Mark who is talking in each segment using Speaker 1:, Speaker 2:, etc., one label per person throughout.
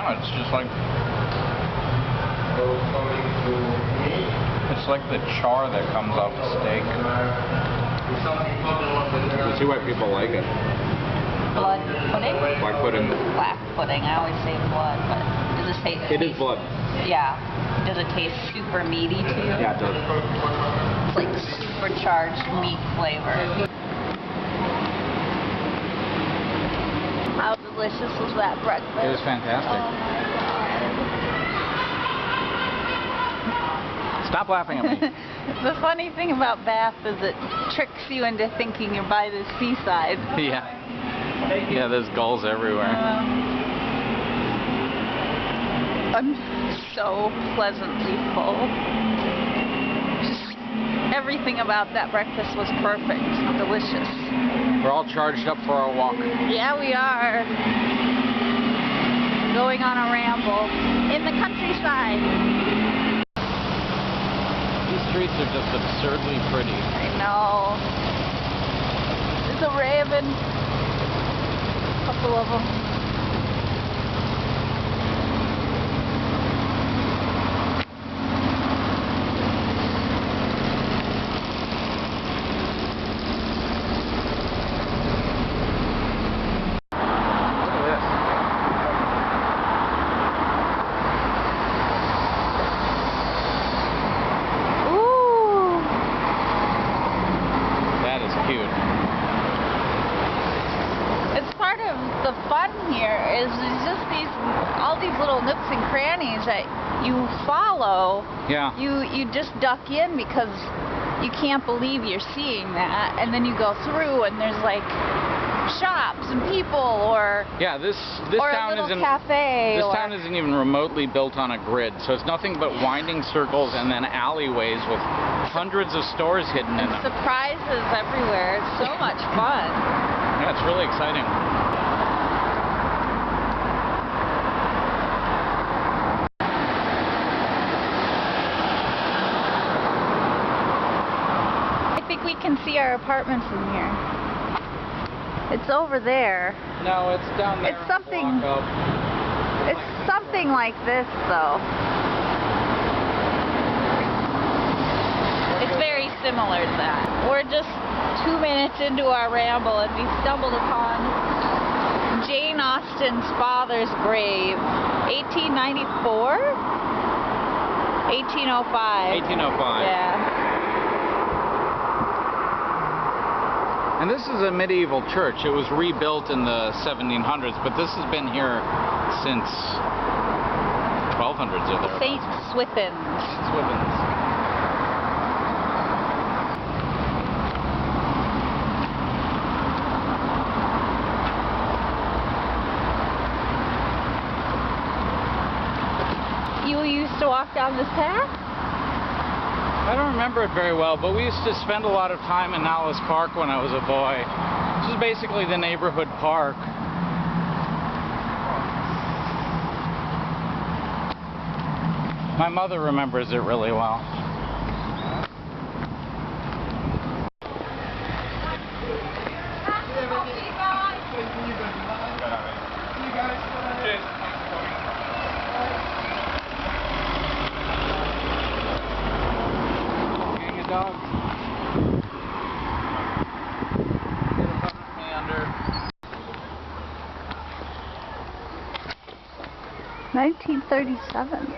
Speaker 1: Yeah, it's just like... It's like the char that comes off the steak. You see why people like it.
Speaker 2: Blood pudding?
Speaker 1: Black pudding.
Speaker 2: Black pudding. I always say blood, but does it taste...
Speaker 1: It is blood.
Speaker 2: Yeah. Does it taste super meaty to you?
Speaker 1: Yeah, it does.
Speaker 2: It's like supercharged meat flavor. How delicious was that breakfast?
Speaker 1: It was fantastic.
Speaker 2: Oh my God.
Speaker 1: Stop laughing at me.
Speaker 2: The funny thing about Bath is it tricks you into thinking you're by the seaside.
Speaker 1: Yeah. Yeah, there's gulls everywhere.
Speaker 2: I'm so pleasantly full. Just everything about that breakfast was perfect. Delicious.
Speaker 1: We're all charged up for our walk.
Speaker 2: Yeah, we are. Going on a ramble in the countryside.
Speaker 1: These streets are just absurdly pretty.
Speaker 2: I know. There's a raven. A couple of them. The fun here is just all these little nooks and crannies that you follow.
Speaker 1: Yeah.
Speaker 2: You just duck in because you can't believe you're seeing that, and then you go through and there's like shops and people, or
Speaker 1: this
Speaker 2: or
Speaker 1: town
Speaker 2: a little
Speaker 1: isn't
Speaker 2: cafe.
Speaker 1: This town isn't even remotely built on a grid, so it's nothing but winding circles and then alleyways with hundreds of stores hidden in them.
Speaker 2: Surprises everywhere. It's so much fun.
Speaker 1: Yeah, it's really exciting.
Speaker 2: I think we can see our apartment from here. It's over there.
Speaker 1: No, it's down there.
Speaker 2: It's something. It's something like this, though. It's very similar to that. We're just 2 minutes into our ramble, and we stumbled upon Jane Austen's father's grave. 1894? 1805.
Speaker 1: 1805.
Speaker 2: Yeah.
Speaker 1: And this is a medieval church. It was rebuilt in the 1700s, but this has been here since 1200s or thereabouts.
Speaker 2: St. Swithin's.
Speaker 1: Swithin's.
Speaker 2: You used to walk down this path?
Speaker 1: I don't remember it very well, but we used to spend a lot of time in Alice Park when I was a boy. This is basically the neighborhood park. My mother remembers it really well. Dogs. Get above me under.
Speaker 2: 1937.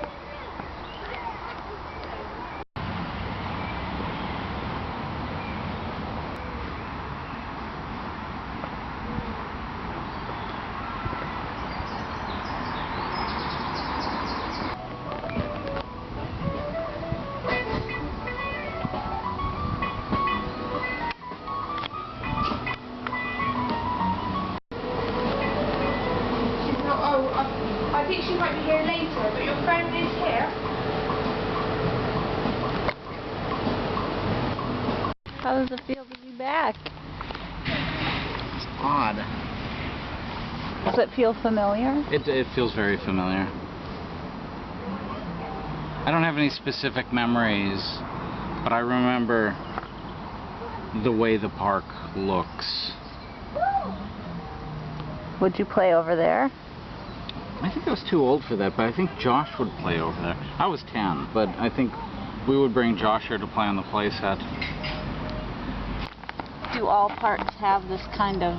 Speaker 3: I think she might be here later, but your friend is here.
Speaker 2: How does it feel to be back?
Speaker 1: It's odd.
Speaker 2: Does it feel familiar?
Speaker 1: It feels very familiar. I don't have any specific memories, but I remember the way the park looks.
Speaker 2: Would you play over there?
Speaker 1: I think I was too old for that, but I think Josh would play over there. I was 10, but I think we would bring Josh here to play on the play set.
Speaker 2: Do all parks have this kind of,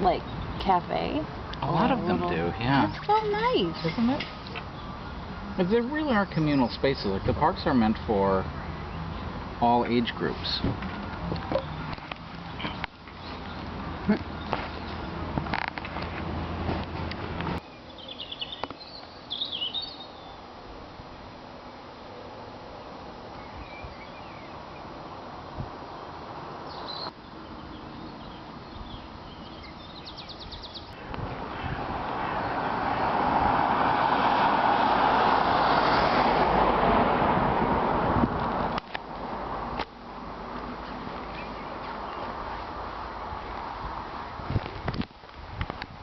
Speaker 2: like, cafe?
Speaker 1: A lot of them do, yeah.
Speaker 2: That's so nice.
Speaker 1: Isn't it? Like, they really are communal spaces. Like, the parks are meant for all age groups.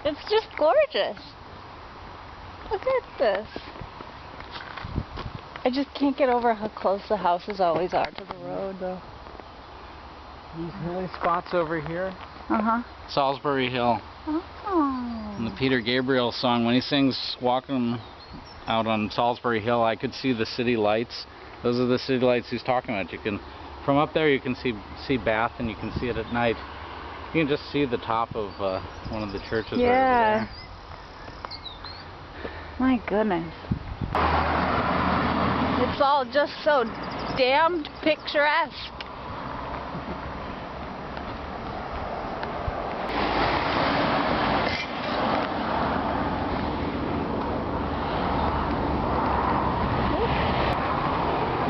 Speaker 2: It's just gorgeous. Look at this. I just can't get over how close the houses always are to the road, though.
Speaker 1: These hilly spots over here.
Speaker 2: Uh-huh.
Speaker 1: Salisbury Hill.
Speaker 2: Oh.
Speaker 1: And the Peter Gabriel song, when he sings Walking Out on Salisbury Hill, I could see the city lights. Those are the city lights he's talking about. You can, from up there, you can see Bath, and you can see it at night. You can just see the top of one of the churches right over there.
Speaker 2: My goodness. It's all just so damned picturesque.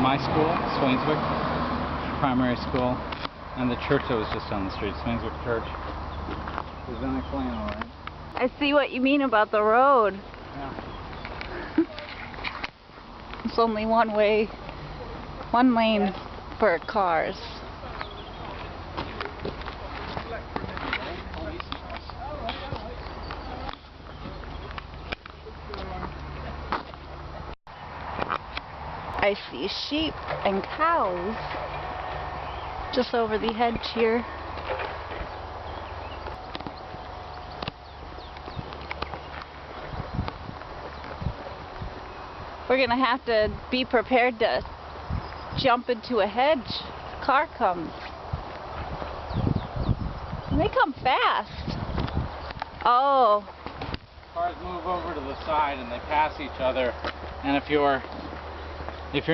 Speaker 1: My school, Swainswick Primary School, and the church that was just down the street, Swainswick Church. Is that explain all right?
Speaker 2: I see what you mean about the road.
Speaker 1: Yeah.
Speaker 2: It's only one way, one lane for cars. I see sheep and cows just over the hedge here. We're gonna have to be prepared to jump into a hedge. The car comes. And they come fast. Oh.
Speaker 1: Cars move over to the side and they pass each other. And if you're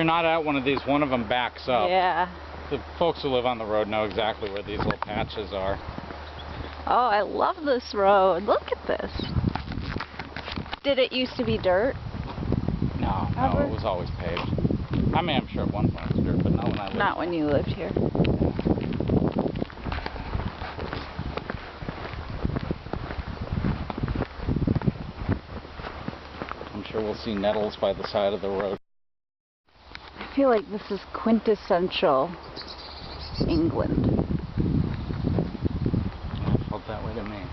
Speaker 1: not at one of these, one of them backs up.
Speaker 2: Yeah.
Speaker 1: The folks who live on the road know exactly where these little patches are.
Speaker 2: Oh, I love this road. Look at this. Did it used to be dirt?
Speaker 1: No, it was always paved. I mean, I'm sure at one point it was dirt, but not when I lived here.
Speaker 2: Not when you lived here.
Speaker 1: I'm sure we'll see nettles by the side of the road.
Speaker 2: I feel like this is quintessential England.
Speaker 1: Yeah, it felt that way to me.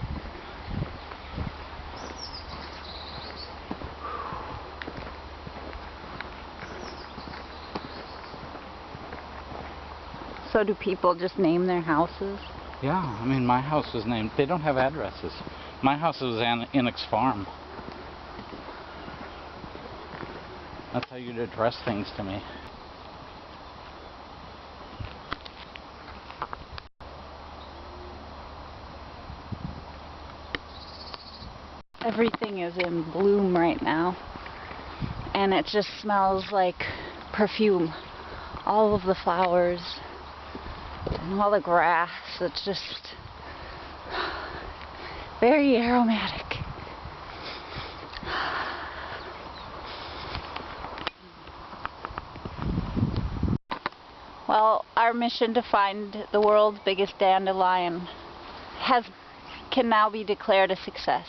Speaker 2: So do people just name their houses?
Speaker 1: Yeah, I mean, my house was named, they don't have addresses. My house was Annex Farm. That's how you'd address things to me.
Speaker 2: Everything is in bloom right now. And it just smells like perfume. All of the flowers and all the grass. It's just very aromatic. Well, our mission to find the world's biggest dandelion can now be declared a success.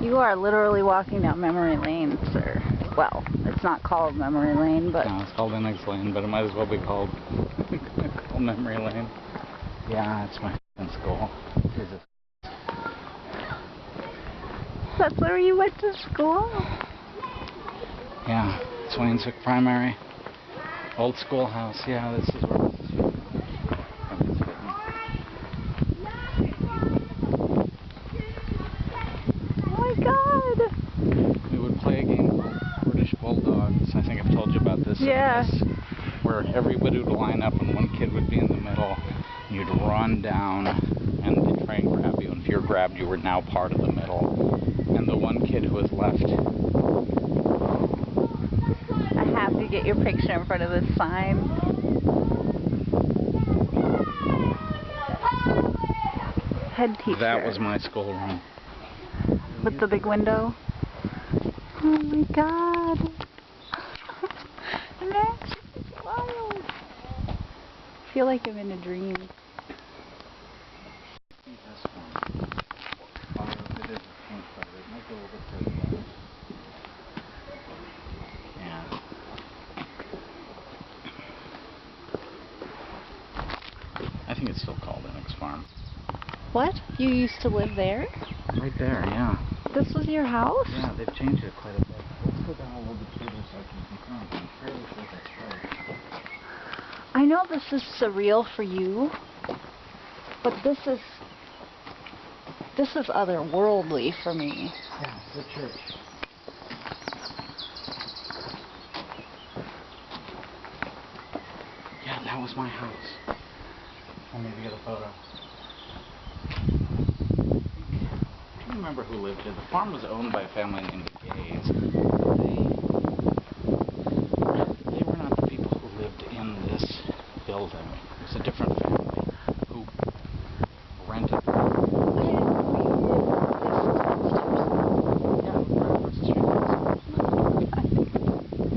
Speaker 2: You are literally walking down memory lane, sir. Well, it's not called memory lane, but...
Speaker 1: No, it's called Annex Lane, but it might as well be called, memory lane. Yeah, it's my school. Jesus.
Speaker 2: That's where you went to school?
Speaker 1: Yeah, Swanswick Primary. Old schoolhouse. Yeah, this is where this is from.
Speaker 2: Oh my god!
Speaker 1: We would play a game called British Bulldogs. I think I've told you about this.
Speaker 2: Yeah.
Speaker 1: Where everybody would line up and one kid would be in the middle. And you'd run down and they'd try and grab you. And if you're grabbed, you were now part of the middle. And the one kid who was left.
Speaker 2: I have to get your picture in front of this sign. Head teacher.
Speaker 1: That was my schoolroom.
Speaker 2: With the big window. Oh my god. Max, it's wild. I feel like I'm in a dream.
Speaker 1: Yeah. I think it's still called Enix Farm.
Speaker 2: What? You used to live there?
Speaker 1: Right there, yeah.
Speaker 2: This was your house?
Speaker 1: Yeah, they've changed it quite a bit. Let's go down a little bit further so I can confirm. I'm fairly sure that's right.
Speaker 2: I know this is surreal for you, but this is otherworldly for me.
Speaker 1: Yeah, it's the church. Yeah, that was my house. I'll maybe get a photo. I don't remember who lived here. The farm was owned by a family named the Gays. They were not the people who lived in this building. It was a different family who rented.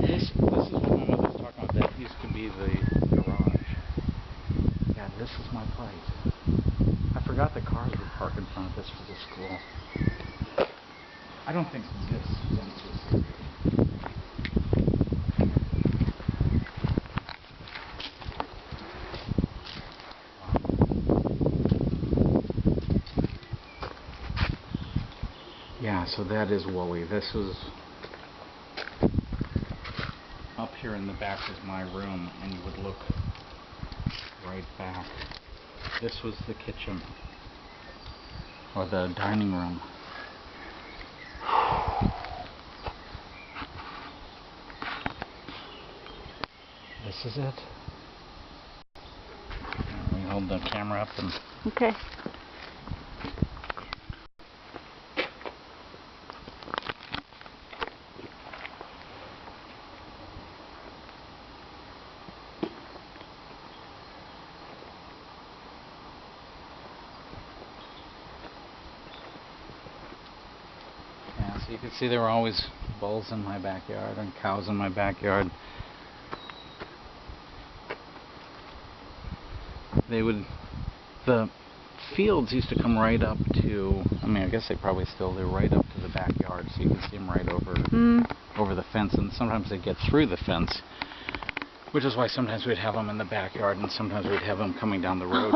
Speaker 1: This is what my mother's talking about. That used to be the garage. Yeah, this is my place. I forgot the cars would park in front of this for the school. I don't think this fence was here. Yeah, so that is Woolley. This was up here in the back was my room, and you would look right back. This was the kitchen, or the dining room. This is it. Let me hold the camera up and...
Speaker 2: Okay.
Speaker 1: Yeah, so you could see there were always bulls in my backyard and cows in my backyard. The fields used to come right up to, I mean, I guess they probably still do, right up to the backyard, so you could see them right over the fence, and sometimes they'd get through the fence, which is why sometimes we'd have them in the backyard, and sometimes we'd have them coming down the road.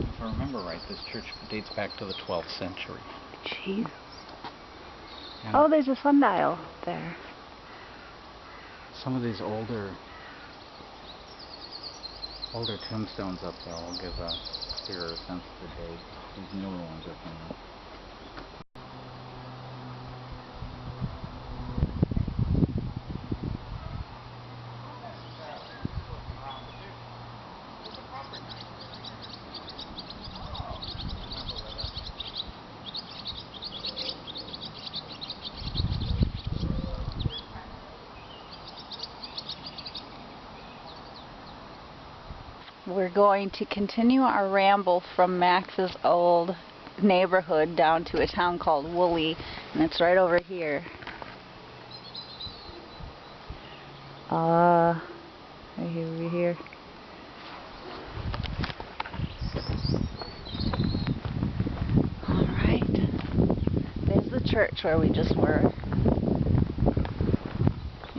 Speaker 1: If I remember right, this church dates back to the 12th century.
Speaker 2: Jeez.
Speaker 1: Yeah.
Speaker 2: Oh, there's a sundial there.
Speaker 1: Some of these older tombstones up there will give a clearer sense of the date. These newer ones are from the...
Speaker 2: we're going to continue our ramble from Max's old neighborhood down to a town called Woolley, and it's right over here. Right over here. Alright. There's the church where we just were.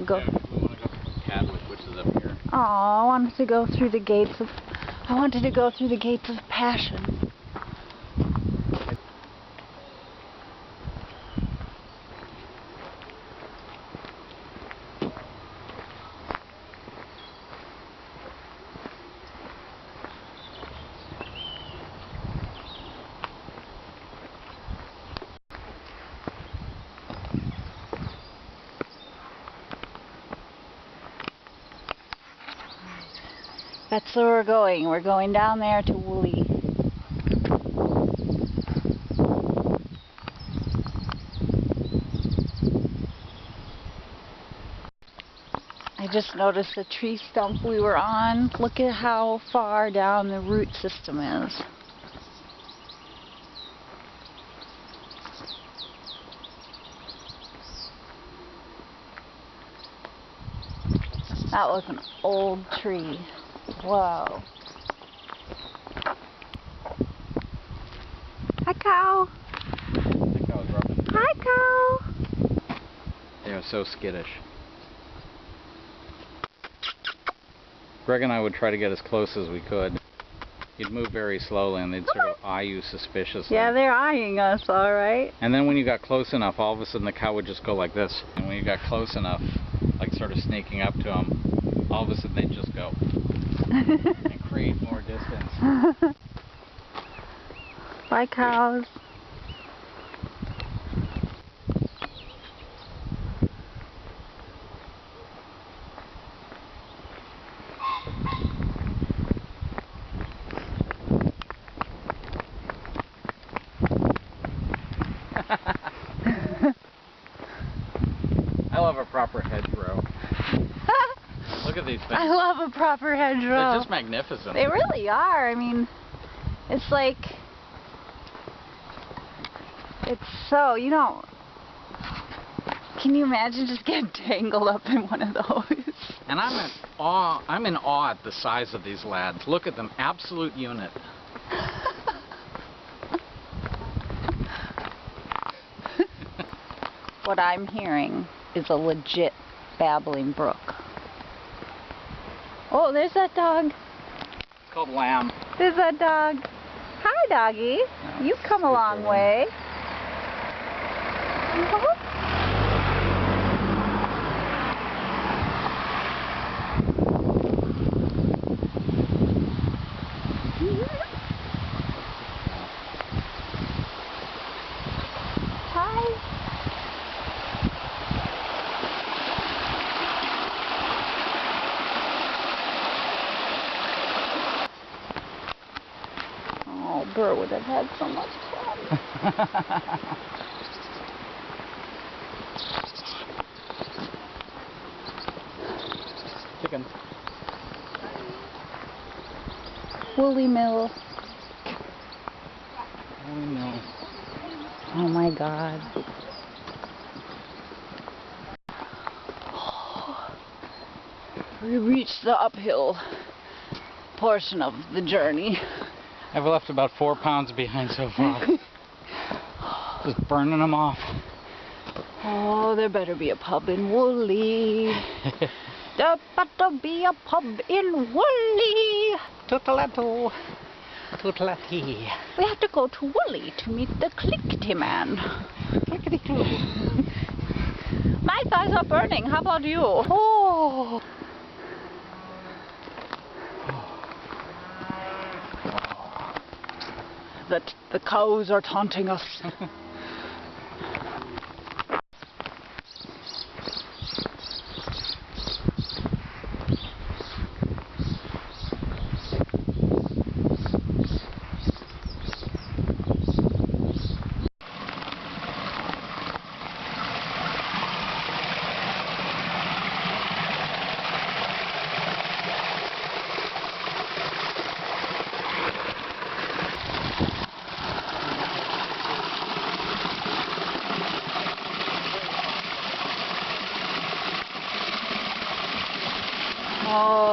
Speaker 2: Go.
Speaker 1: Yeah, we want to go to Cadwick, which is up here.
Speaker 2: Oh, I wanted to go through the gates of Passion. That's where we're going. We're going down there to Woolley. I just noticed the tree stump we were on. Look at how far down the root system is. That was an old tree. Whoa. Hi, cow.
Speaker 1: The cow's rubbing.
Speaker 2: Hi, cow.
Speaker 1: They are so skittish. Greg and I would try to get as close as we could. You'd move very slowly and they'd sort of eye you suspiciously.
Speaker 2: Yeah, they're eyeing us, all right.
Speaker 1: And then when you got close enough, all of a sudden the cow would just go like this. And when you got close enough, like sort of sneaking up to them, all of a sudden they'd just go and create more distance.
Speaker 2: Bye, cows.
Speaker 1: I love a proper hedgerow. Look at these things.
Speaker 2: I love a proper hedgerow.
Speaker 1: They're just magnificent.
Speaker 2: They really are. I mean, it's like, it's so, you know, can you imagine just getting tangled up in one of those?
Speaker 1: And I'm in awe at the size of these lads. Look at them, absolute unit.
Speaker 2: What I'm hearing is a legit babbling brook. Oh, there's that dog.
Speaker 1: It's called Lamb.
Speaker 2: There's that dog. Hi, doggy.
Speaker 1: No,
Speaker 2: You've come a long way. Hi. Oh, Burr would have had so much fun.
Speaker 1: Chicken.
Speaker 2: Woolly Mill.
Speaker 1: Oh no.
Speaker 2: Oh my God. We reached the uphill portion of the journey.
Speaker 1: I've left about 4 pounds behind so far. Just burning them off.
Speaker 2: Oh, there better be a pub in Woolley. There better be a pub in Woolley.
Speaker 1: Tutalato. Tutalati.
Speaker 2: We have to go to Woolley to meet the clickety man.
Speaker 1: Clickety-cloo.
Speaker 2: My thighs are burning. How about you? Oh. The cows are taunting us.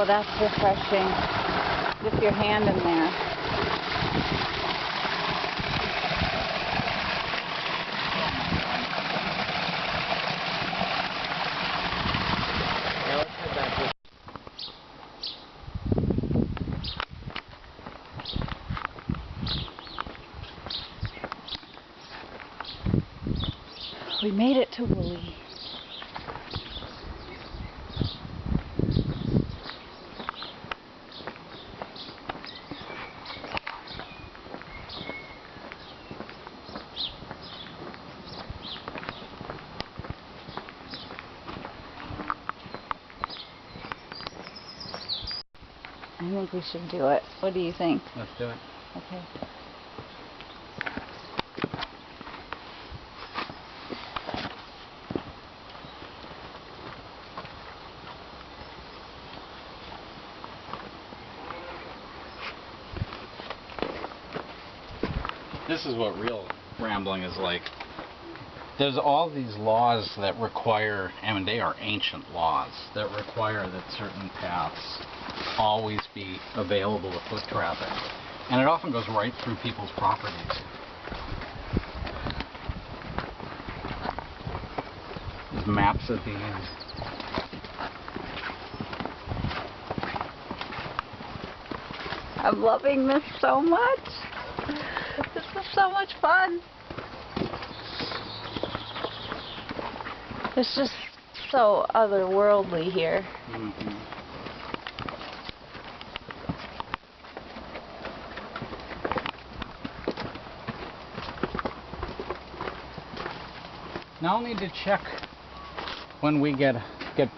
Speaker 2: Oh, that's refreshing. Dip your hand in there.
Speaker 1: Yeah, let's head back this.
Speaker 2: We made it to Woolly. I think we should do it. What do you think?
Speaker 1: Let's do it.
Speaker 2: Okay.
Speaker 1: This is what real rambling is like. There's all these laws that require, I mean, they are ancient laws, that require that certain paths always be available to foot traffic. And it often goes right through people's properties. There's maps at the end.
Speaker 2: I'm loving this so much. This is so much fun. It's just so otherworldly here.
Speaker 1: Mm-hmm. Now I'll need to check when we get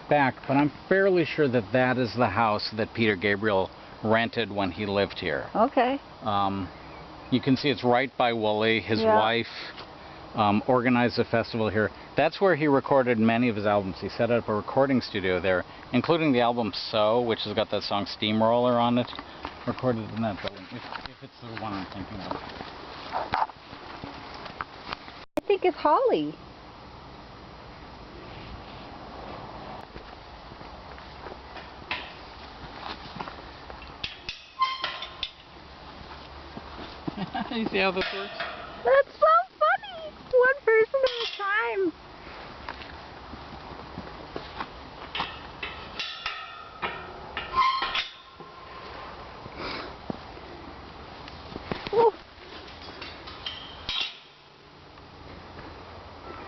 Speaker 1: back, but I'm fairly sure that that is the house that Peter Gabriel rented when he lived here.
Speaker 2: Okay.
Speaker 1: You can see it's right by Woolly. His wife organized a festival here. That's where he recorded many of his albums. He set up a recording studio there, including the album So, which has got that song Steamroller on it, recorded in that building, if it's the one I'm thinking of.
Speaker 2: I think it's holly.
Speaker 1: You see how this works?
Speaker 2: That's so funny. One person at a time. Ooh.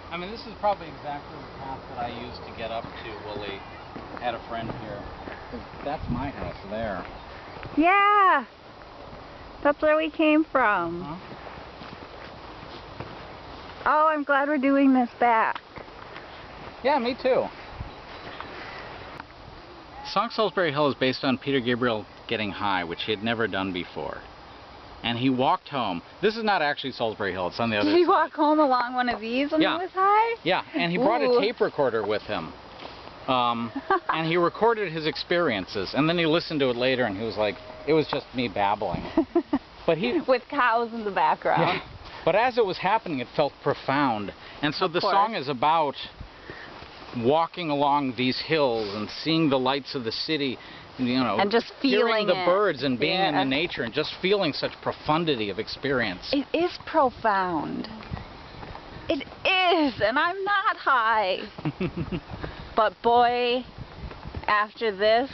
Speaker 1: I mean, this is probably exactly the path that I used to get up to Woolly. I had a friend here. That's my house there.
Speaker 2: Yeah. That's where we came from.
Speaker 1: Huh?
Speaker 2: Oh, I'm glad we're doing this back.
Speaker 1: Yeah, me too. The song Salisbury Hill is based on Peter Gabriel getting high, which he had never done before. And he walked home. This is not actually Salisbury Hill, it's on the other side.
Speaker 2: Did he walk home along one of these when he was high?
Speaker 1: Yeah, and he brought a tape recorder with him. And he recorded his experiences, and then he listened to it later and he was like, it was just me babbling. But he,
Speaker 2: with cows in the background.
Speaker 1: Yeah, but as it was happening, it felt profound. And so the song is about walking along these hills and seeing the lights of the city, you know,
Speaker 2: and just feeling
Speaker 1: hearing the birds and being in the nature and just feeling such profundity of experience.
Speaker 2: It is profound. It is, and I'm not high. But boy, after this,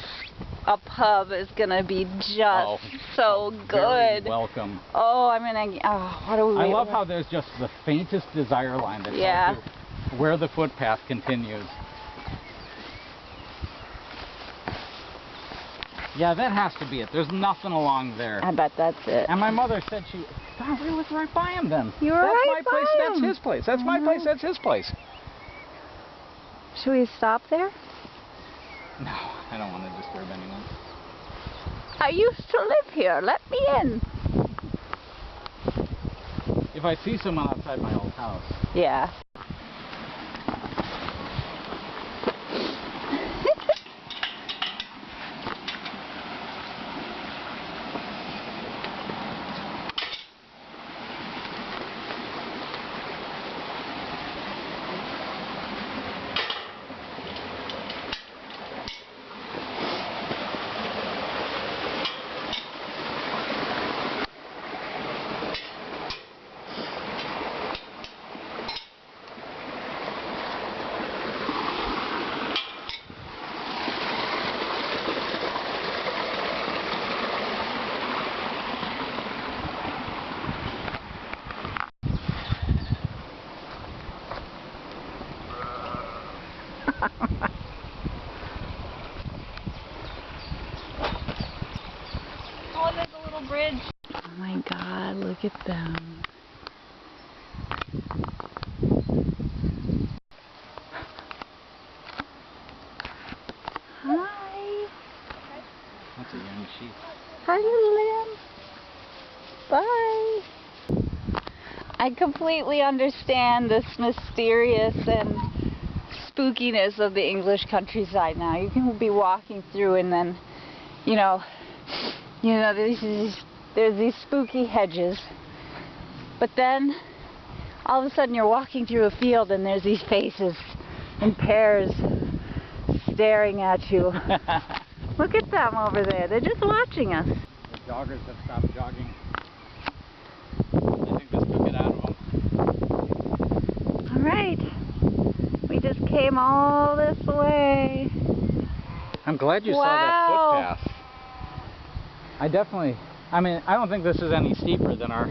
Speaker 2: a pub is gonna be just so good.
Speaker 1: Very welcome.
Speaker 2: Oh, I'm gonna. Oh, what do we?
Speaker 1: I love how there's just the faintest desire line that tells you where the footpath continues. Yeah, that has to be it. There's nothing along there.
Speaker 2: I bet that's it.
Speaker 1: And my mother said God, we lived right by him then.
Speaker 2: You were right by
Speaker 1: him. That's his place. That's my place. That's his place.
Speaker 2: Should we stop there?
Speaker 1: No, I don't want to disturb anyone.
Speaker 2: I used to live here. Let me in.
Speaker 1: If I see someone outside my old house.
Speaker 2: Yeah. Oh, there's a little bridge. Oh my God, look at them. Hi.
Speaker 1: That's a young sheep.
Speaker 2: Hi, little lamb. Bye. I completely understand this mysterious and spookiness of the English countryside now. You can be walking through and then, there's these spooky hedges. But then, all of a sudden you're walking through a field and there's these faces in pairs staring at you. Look at them over there. They're just watching us.
Speaker 1: The joggers have stopped jogging. I think this took it out of them.
Speaker 2: All right. We just came all this way.
Speaker 1: I'm glad you saw that footpath. I don't think this is any steeper than our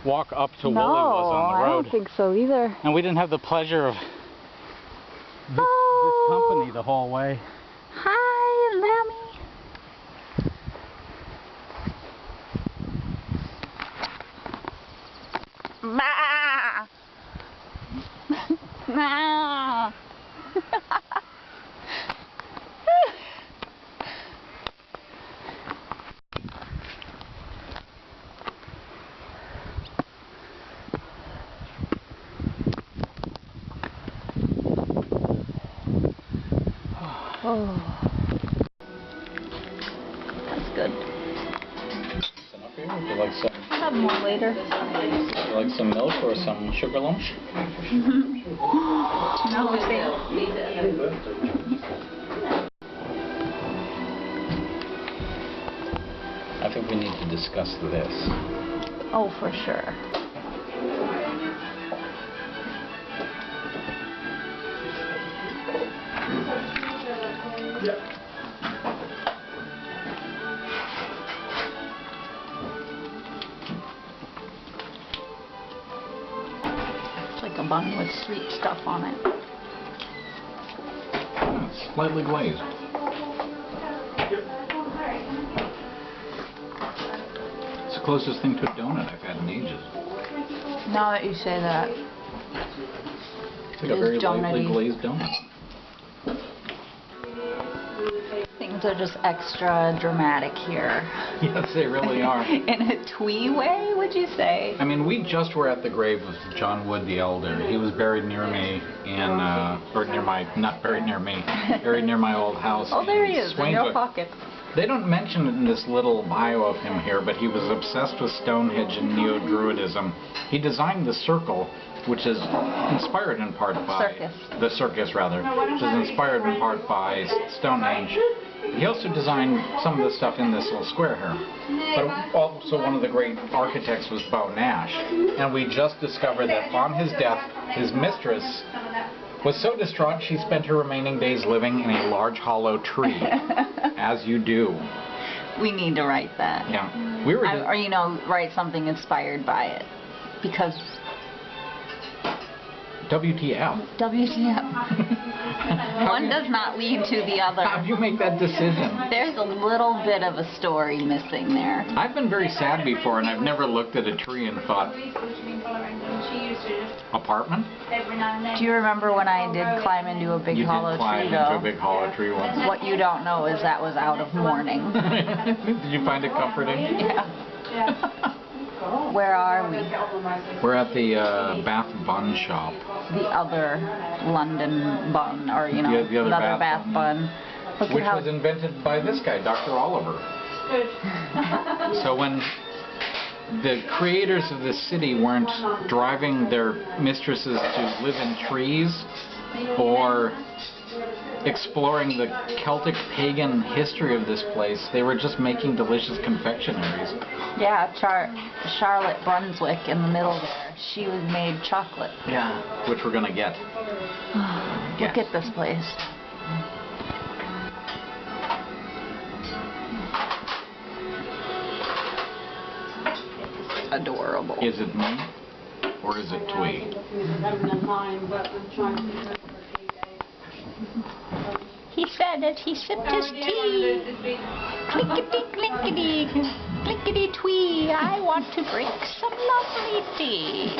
Speaker 1: walk up to Woolley was on the road.
Speaker 2: I don't think so either.
Speaker 1: And we didn't have the pleasure of this company the whole way.
Speaker 2: Hi, Lammy. Bah! Nah! Oh, that's good.
Speaker 1: Enough here? Would you like some?
Speaker 2: I'll have more later.
Speaker 1: Would you like some milk or some sugar lumps?
Speaker 2: No,
Speaker 1: I think we need to discuss this.
Speaker 2: oh, for sure. It's like a bun with sweet stuff on it.
Speaker 1: It's slightly glazed. It's the closest thing to a donut I've had in ages.
Speaker 2: Now that you say that,
Speaker 1: It's like a very lightly glazed donut.
Speaker 2: things are just extra dramatic here.
Speaker 1: Yes, they really are.
Speaker 2: In a twee way, would you say?
Speaker 1: I mean, we just were at the grave of John Wood the Elder. He was buried near me or near my, not buried near me, buried near my old house.
Speaker 2: Oh, there he is, in your pocket.
Speaker 1: They don't mention it in this little bio of him here, but he was obsessed with Stonehenge and Neo-Druidism. He designed the circle, which is inspired in part by... The circus, rather. Which is inspired in part by Stonehenge. He also designed some of the stuff in this little square here. But also one of the great architects was Beau Nash. And we just discovered that on his death, his mistress was so distraught she spent her remaining days living in a large hollow tree. As you do.
Speaker 2: We need to write that.
Speaker 1: Yeah. We were
Speaker 2: or, write something inspired by it. Because...
Speaker 1: WTF.
Speaker 2: WTF. One does not lead to the other.
Speaker 1: How do you make that decision?
Speaker 2: There's a little bit of a story missing there.
Speaker 1: I've been very sad before, and I've never looked at a tree and thought, apartment?
Speaker 2: Do you remember when I did climb into a big hollow tree, though?
Speaker 1: You did climb into a big hollow tree once.
Speaker 2: What you don't know is that was out of mourning.
Speaker 1: Did you find it comforting?
Speaker 2: Yeah. Where are we?
Speaker 1: We're at the Bath Bun Shop.
Speaker 2: The other London bun, or the other Bath bun.
Speaker 1: Which was invented by this guy, Dr. Oliver.
Speaker 3: Good.
Speaker 1: So when the creators of this city weren't driving their mistresses to live in trees or exploring the Celtic pagan history of this place, they were just making delicious confectionaries.
Speaker 2: Yeah, Charlotte Brunswick in the middle there. She made chocolate.
Speaker 1: Yeah, which we're gonna get.
Speaker 2: Look at this place. It's adorable.
Speaker 1: Is it me or is it Twee?
Speaker 2: as he sipped his tea. Clinkety, clinkety, clinkety twee. I want to drink some lovely tea.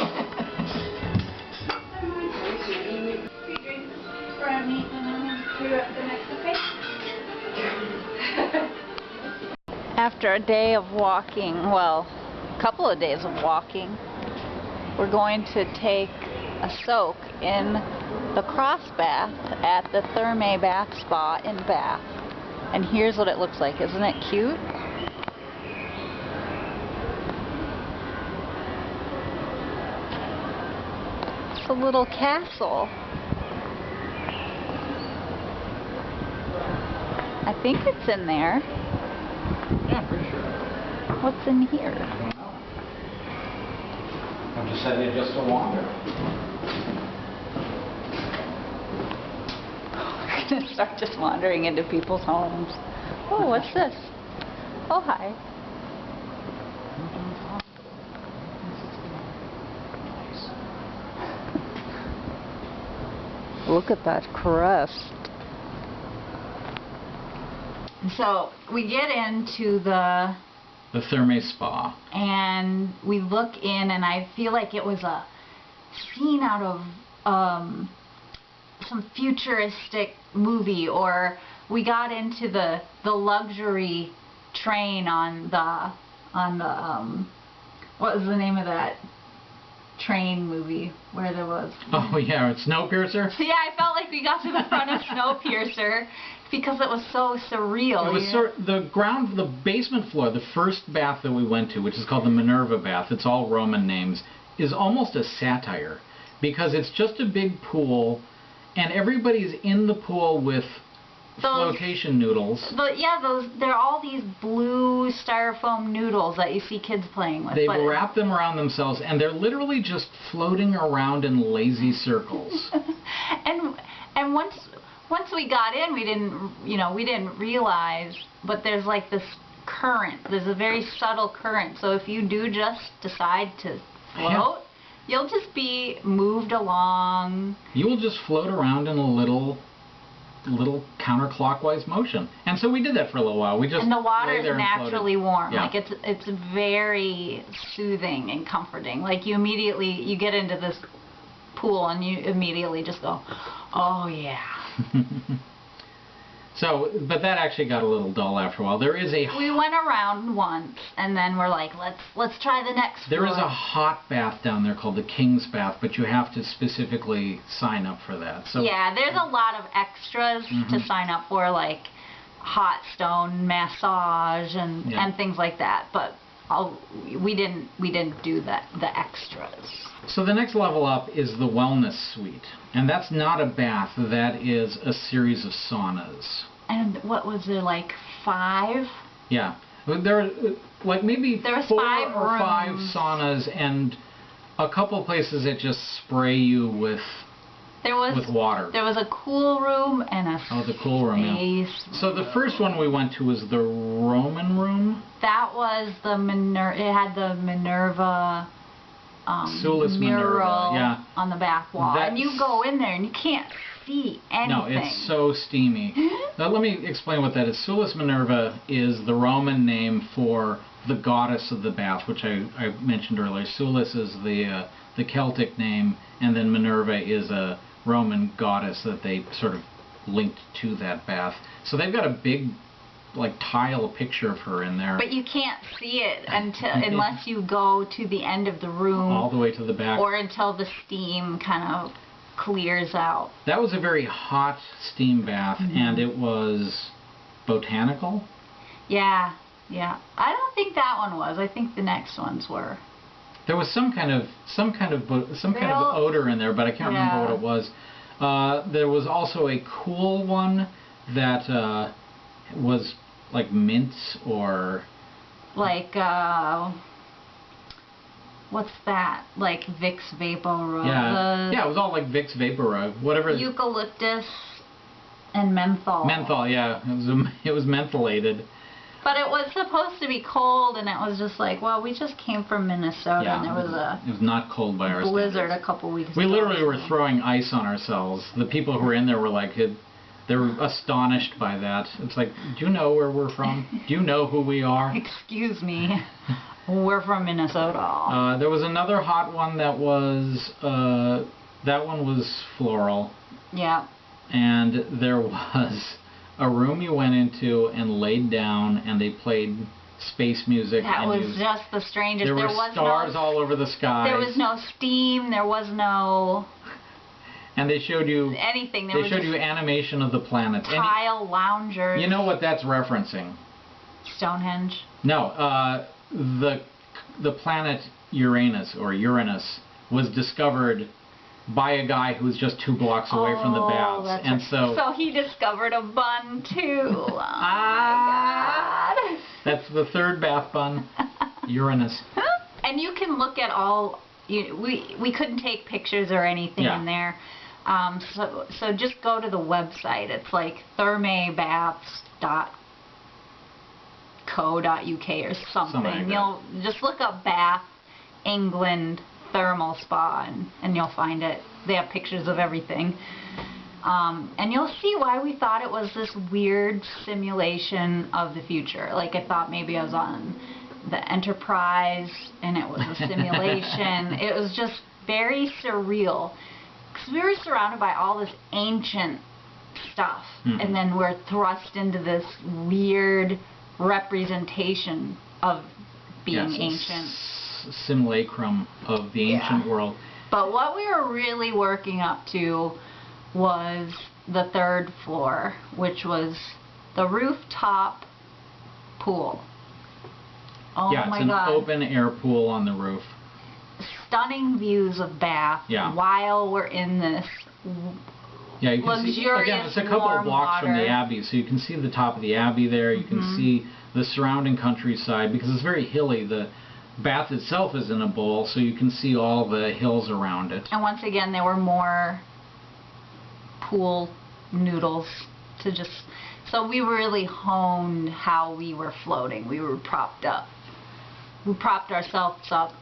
Speaker 2: After a day of walking, well, a couple of days of walking, we're going to take a soak in the cross bath at the Thermae Bath Spa in Bath. And here's what it looks like. Isn't it cute? It's a little castle. I think it's in there.
Speaker 1: Yeah, I'm pretty sure.
Speaker 2: What's in here?
Speaker 1: I don't know. I decided just to wander.
Speaker 2: We're going to start just wandering into people's homes. Oh, what's this? Oh, hi. Look at that crest. So we get into the
Speaker 1: Thermae Spa.
Speaker 2: and we look in, and I feel like it was a scene out of some futuristic movie, or we got into the luxury train on the what was the name of that train movie where there was
Speaker 1: Oh yeah, it's Snowpiercer.
Speaker 2: yeah, I felt like we got to the front of Snowpiercer because it was so surreal.
Speaker 1: It was the basement floor, the first bath that we went to, which is called the Minerva bath, it's all Roman names, is almost a satire because it's just a big pool and everybody's in the pool with flotation noodles.
Speaker 2: They're all these blue styrofoam noodles that you see kids playing with.
Speaker 1: They've wrapped them around themselves and they're literally just floating around in lazy circles.
Speaker 2: and once we got in, we didn't realize, but there's like this current. There's a very subtle current. So if you do just decide to float, you'll just be moved along.
Speaker 1: You will just float around in a little counterclockwise motion. And so we did that for a little while. And
Speaker 2: the water is naturally warm.
Speaker 1: Yeah.
Speaker 2: Like it's very soothing and comforting. Like you get into this pool and you immediately just go, oh yeah.
Speaker 1: So, but that actually got a little dull after a while.
Speaker 2: We went around once, and then we're like, let's try the next
Speaker 1: There
Speaker 2: floor.
Speaker 1: is a hot bath down there called the King's Bath, but you have to specifically sign up for that. So
Speaker 2: yeah, there's a lot of extras to sign up for, like hot stone massage and things like that. But we didn't do the extras.
Speaker 1: So the next level up is the Wellness Suite. And that's not a bath, that is a series of saunas.
Speaker 2: And what was there, like 5?
Speaker 1: Yeah. There were like maybe 4 or 5 saunas and a couple places that just spray you with water. There was
Speaker 2: a cool room and a
Speaker 1: the cool room, yeah. So the first one we went to was the Roman room.
Speaker 2: That was the it had the Minerva
Speaker 1: mural
Speaker 2: on the back wall. And you go in there and you can't see anything.
Speaker 1: No, it's so steamy. Now let me explain what that is. Sulis Minerva is the Roman name for the goddess of the bath, which I mentioned earlier. Sulis is the Celtic name, and then Minerva is a Roman goddess that they sort of linked to that bath. So they've got a big tile picture of her in there.
Speaker 2: But you can't see it unless you go to the end of the room.
Speaker 1: All the way to the back.
Speaker 2: Or until the steam kind of clears out.
Speaker 1: That was a very hot steam bath, and it was botanical.
Speaker 2: Yeah, yeah. I don't think that one was. I think the next ones were.
Speaker 1: There was some kind of odor in there, but I can't remember what it was. There was also a cool one that was like mint or like
Speaker 2: what's that? Like Vicks Vapor.
Speaker 1: Yeah, it was all like Vicks Vapor, whatever.
Speaker 2: Eucalyptus and menthol.
Speaker 1: Menthol, yeah. It was mentholated.
Speaker 2: But it was supposed to be cold, and it was just like, well, we just came from Minnesota, and
Speaker 1: it was not cold by our
Speaker 2: blizzard
Speaker 1: standards.
Speaker 2: a couple weeks ago.
Speaker 1: We literally were throwing ice on ourselves. The people who were in there were like, They're astonished by that. It's like, do you know where we're from? Do you know who we are?
Speaker 2: Excuse me. We're from Minnesota.
Speaker 1: There was another hot one that was, that one was floral.
Speaker 2: Yeah.
Speaker 1: And there was a room you went into and laid down and they played space music.
Speaker 2: That was just the strangest.
Speaker 1: There were stars all over the sky.
Speaker 2: There was no steam. There was no...
Speaker 1: And they showed you...
Speaker 2: anything.
Speaker 1: They showed you animation of the planet.
Speaker 2: Tile loungers.
Speaker 1: You know what that's referencing?
Speaker 2: Stonehenge?
Speaker 1: No. The planet Uranus, or Uranus, was discovered by a guy who was just 2 blocks away from the baths. And
Speaker 2: so he discovered a bun too. Oh my God.
Speaker 1: That's the 3rd bath bun. Uranus.
Speaker 2: And you can look at all... we couldn't take pictures or anything in there. So just go to the website. It's like thermaebaths.co.uk or something. You'll just look up Bath, England, thermal spa, and you'll find it. They have pictures of everything. And you'll see why we thought it was this weird simulation of the future. Like, I thought maybe I was on the Enterprise and it was a simulation. It was just very surreal. Because we were surrounded by all this ancient stuff. And then we're thrust into this weird representation of being ancient.
Speaker 1: Simulacrum of the ancient world.
Speaker 2: But what we were really working up to was the 3rd floor, which was the rooftop pool. Oh
Speaker 1: yeah,
Speaker 2: my
Speaker 1: it's an
Speaker 2: God.
Speaker 1: open air pool on the roof.
Speaker 2: Stunning views of Bath while we're in this
Speaker 1: you can
Speaker 2: luxurious
Speaker 1: see, again, it's a couple of blocks from the Abbey, so you can see the top of the Abbey there. You can see the surrounding countryside because it's very hilly. The Bath itself is in a bowl, so you can see all the hills around it.
Speaker 2: And once again, there were more pool noodles to just... So we really honed how we were floating. We were propped up. We propped ourselves up,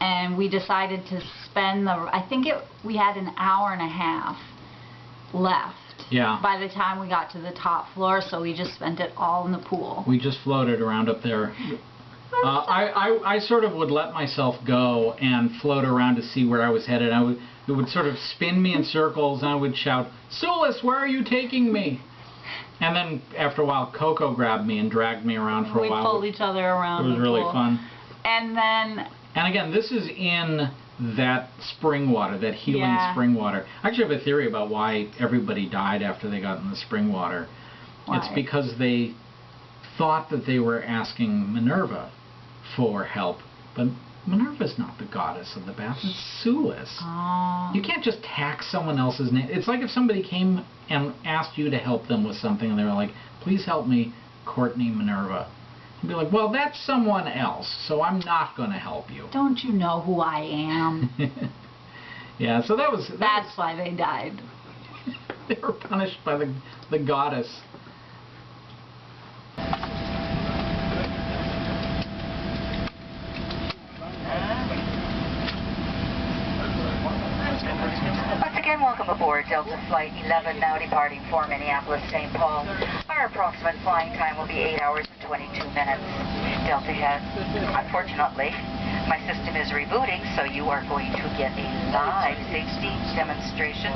Speaker 2: and we decided to spend the... I think we had an hour and a half left.
Speaker 1: Yeah.
Speaker 2: By the time we got to the top floor, so we just spent it all in the pool.
Speaker 1: We just floated around up there. I sort of would let myself go and float around to see where I was headed. It would sort of spin me in circles, and I would shout, "Sulis, where are you taking me?" And then after a while, Coco grabbed me and dragged me around for a while.
Speaker 2: We pulled each other around.
Speaker 1: It was really fun.
Speaker 2: And then...
Speaker 1: And again, this is in that spring water, that healing spring water. I actually have a theory about why everybody died after they got in the spring water. Why? It's because they thought that they were asking Minerva for help, but Minerva's not the goddess of the bath, it's Sulis. You can't just tack someone else's name. It's like if somebody came and asked you to help them with something and they were like, "Please help me, Courtney Minerva." You'd be like, "Well, that's someone else, so I'm not going to help you."
Speaker 2: Don't you know who I am?
Speaker 1: Yeah, so
Speaker 2: that's why they died.
Speaker 1: They were punished by the goddess.
Speaker 4: Welcome aboard Delta Flight 11, now departing for Minneapolis-St. Paul. Our approximate flying time will be 8 hours and 22 minutes. Delta has, unfortunately, my system is rebooting, so you are going to get a live safety demonstration